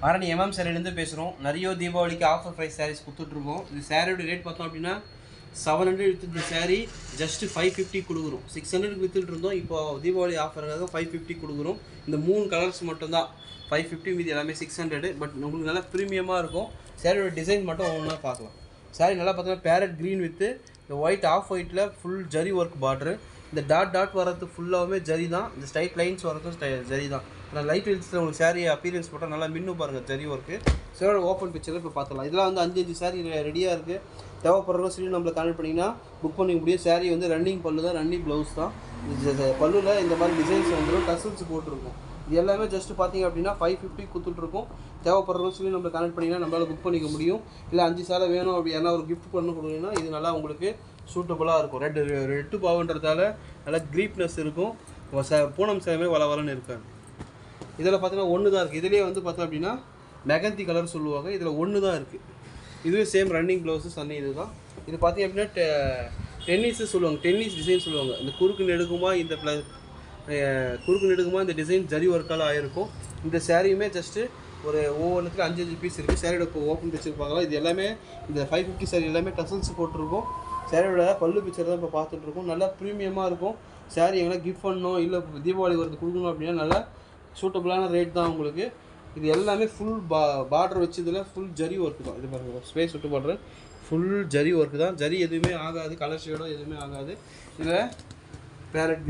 Arani MM சாரிலேருந்து பேசுகிறோம். நிறைய தீபாவளிக்கு ஆஃபர் ப்ரைஸ் சாரீஸ் கொடுத்துட்ருக்கோம். இது சாரியோட ரேட் பார்த்தோம் அப்படின்னா 700 விற்று சாரீ ஜஸ்ட்டு 550 கொடுக்குறோம். 600 விற்றுட்டு இருந்தோம். இப்போ தீபாவளி ஆஃபருக்காக 550 கொடுக்குறோம். இந்த 3 கலர்ஸ் மட்டும்தான் 550, மீதி எல்லாமே 600. பட் உங்களுக்கு நல்லா ப்ரீமியமாக இருக்கும். சாரியோட டிசைன் மட்டும் ஒன்றா பார்க்கலாம். சாரி நல்லா பார்த்தோன்னா பேரட் க்ரீன் வித்து இந்த ஒயிட் ஆஃப் ஒயிட்டில் ஃபுல் ஜரி ஒர்க் பார்ட்ரு. இந்த டாட் வர்றது ஃபுல்லாகவே ஜரி தான். இந்த ஸ்ட்ரைட் லைன்ஸ் வரதும் ஜரி தான். நான் லைட் வெளிச்சத்தில் உங்களுக்கு சாரி அப்பீரியன்ஸ் போட்டால் நல்லா மின்னு பாருங்கள் ஜரி ஒர்க்கு. சாரியோட ஓப்பன் பிக்சரில் இப்போ பார்த்துக்கலாம். இதெல்லாம் வந்து 5 சாரி ரெடியாக இருக்குது. தேவைப்படுறவங்க சொல்லி நம்மளை கான்டெக்ட் பண்ணிங்கன்னா புக் பண்ணிக்க முடியும். சாரி வந்து ரன்னிங் பல்லு தான், ரன்னிங் ப்ளவுஸ் தான். பல்லுவில் இந்த மாதிரி டிசைன்ஸ் வந்துடும், டசல்ஸ் போட்டிருக்கும். இது எல்லாமே ஜஸ்ட்டு பார்த்தீங்க அப்படின்னா 550 கொடுத்துட்ருக்கோம். தேவைப்படுறவங்க சொல்லி நம்மளை கான்டெக்ட் பண்ணிங்கன்னா நம்மளால் புக் பண்ணிக்க முடியும். இல்லை 5 சாலை வேணும் அப்படி ஏன்னா ஒரு கிஃப்ட் பண்ண கொடுங்கன்னா இது நல்லா உங்களுக்கு சூட்டபுளாக இருக்கும். ரெட்டு பாவுன்றதால நல்லா க்ரீப்னஸ் இருக்கும். பூனம் சேமே வளவலன்னு இருக்காது. இதில் பார்த்தீங்கன்னா ஒன்று தான் இருக்குது. இதிலே வந்து பார்த்தோம் அப்படின்னா மெகந்தி கலர் சொல்லுவாங்க. இதில் ஒன்று தான் இருக்குது. இதுவே சேம் ரன்னிங் ப்ளவுஸு சன்னி இது தான். இது பார்த்தீங்க அப்படின்னா டென்னிஸு சொல்லுவாங்க, டென்னிஸ் டிசைன் சொல்லுவாங்க. இந்த குறுக்கு நெடுக்குமா இந்த டிசைன் ஜரி ஒர்க்கால் ஆகிருக்கும். இந்த சாரியுமே ஜஸ்ட்டு ஒரு ஒவ்வொன்றுத்துக்கு 5 பீஸ் இருக்குது. சாரியோட இப்போ ஓப்பன் வச்சுருப்பாங்களா. இது எல்லாமே இந்த 550 சாரி எல்லாமே டசல்ஸ் போட்டிருக்கும். சாரியோட பல்லு பிக்சர் தான் இப்போ பார்த்துட்ருக்கோம். நல்லா ப்ரீமியமாக இருக்கும். சாரி எங்கன்னா கிஃப்ட் பண்ணணும் இல்லை தீபாவளி வரது கொடுக்கணும் அப்படின்னா நல்லா சூட்டபுளான ரேட் தான் உங்களுக்கு. இது எல்லாமே ஃபுல் பார்டர் வச்சு இதில் ஃபுல் ஜரி ஒர்க்கு தான். இது பாருங்கள், ஸ்பேஸ் விட்டு பார்டர் ஃபுல் ஜரி ஒர்க்கு தான். ஜரி எதுவுமே ஆகாது, கலர் ஷேடோ எதுவுமே ஆகாது. இதில் பேரட்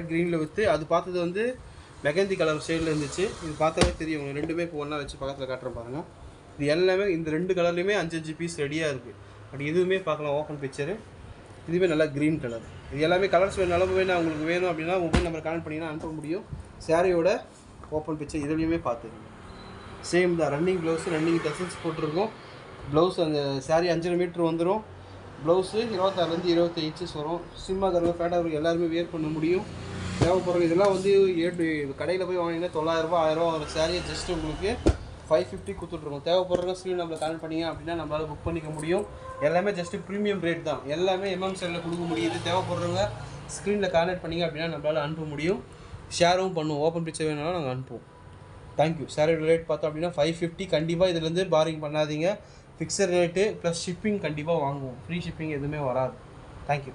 க்ரீனில் விற்று அது பார்த்தது வந்து மெகந்தி கலர் ஷேடில் இருந்துச்சு. இது பார்த்தாலே தெரியும் உங்களுக்கு. ரெண்டுமே இப்போ ஒன்றா வச்சு பக்கத்தில் காட்டுறேன் பாருங்கள். இது எல்லாமே இந்த 2 கலர்லேயுமே 5 பீஸ் ரெடியாக இருக்குது. பட் இதுவுமே பார்க்கலாம் ஓப்பன் பிக்சரு. இதுவே நல்லா க்ரீன் கலர். இது எல்லாமே கலர்ஸ் வேணும் உங்களுக்கு வேணும் அப்படின்னா மொபைல் நம்பர் கனெக்ட் பண்ணிங்கன்னா அனுப்ப முடியும். சாரியோட ஓப்பன் பிக்சர் இதுலேயுமே பார்த்துருங்க. சேம் தான், ரன்னிங் ப்ளவுஸு, ரன்னிங் டசல்ஸ் போட்டிருக்கோம். ப்ளவுஸ் அந்த சாரி 5.5 மீட்ரு வந்துடும். ப்ளவுஸு 26 25 இன்ச்சஸ் வரும். சிம்மாதரங்க ஃபேட்டாக எல்லாருமே வியர் பண்ண முடியும். தேவைப்படுற இதெல்லாம் வந்து கடையில் போய் வாங்கினீங்கன்னா 900 ரூபா 1000 ரூபா ஒரு சாரியை ஜஸ்ட்டு உங்களுக்கு 550 கொடுத்துட்ருக்கோம். தேவைப்படுறவங்க ஸ்க்ரீன் நம்மளை கால் பண்ணிங்க அப்படின்னா நம்மளால் புக் பண்ணிக்க முடியும். எல்லாமே ஜஸ்ட்டு ப்ரீமியம் ரேட் தான். எல்லாமே எம்எம் சாரியில் கொடுக்க முடியுது. தேவைப்படுறவங்க ஸ்க்ரீனில் கான்டெக்ட் பண்ணிங்க அப்படின்னா நம்மளால் அனுப்ப முடியும். ஷேரும் பண்ணுவோம். ஓப்பன் பிக்சர் வேணாலும் நாங்கள் அனுப்புவோம். தேங்க்யூ. சாரியோட ரேட் பார்த்தோம் அப்படின்னா 550. கண்டிப்பாக இதுலேருந்து பாரிங் பண்ணாதீங்க. ஃபிக்ஸட் ரேட்டு ப்ளஸ் ஷிப்பிங் கண்டிப்பாக வாங்குவோம். ஃப்ரீ ஷிப்பிங் எதுவுமே வராது. தேங்க்யூ.